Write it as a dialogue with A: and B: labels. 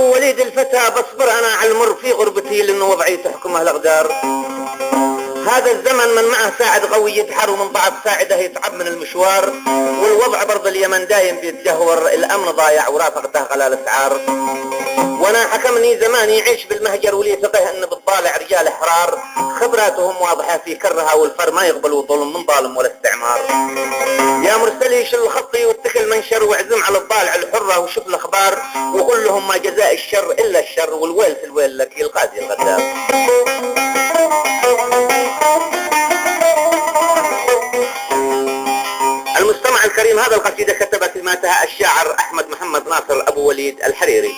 A: ابو وليد الفتى بصبر انا على المر في غربتي لانه وضعي تحكمه الاقدار. هذا الزمن من معه ساعد قوي يدحر ومن ضعف ساعده يتعب من المشوار، والوضع برضه اليمن دايم بيتدهور، الامن ضايع ورافقته غلاء الاسعار. وانا حكمني زمان يعيش بالمهجر ولي فقه ان بالطالع رجال احرار، خبراتهم واضحه في كرها والفر ما يقبلوا ظلم من ظالم ولا استعمار. يا مرسلي شل خطي واتكل منشر واعزم على الضالع الحره وشوف الاخبار، وقل لهم ما جزاء الشر الا الشر والويل في الويل لك يا القاضي الغدار. المستمع الكريم، هذا القصيدة كتب كلماتها الشاعر أحمد محمد ناصر أبو وليد الحريري.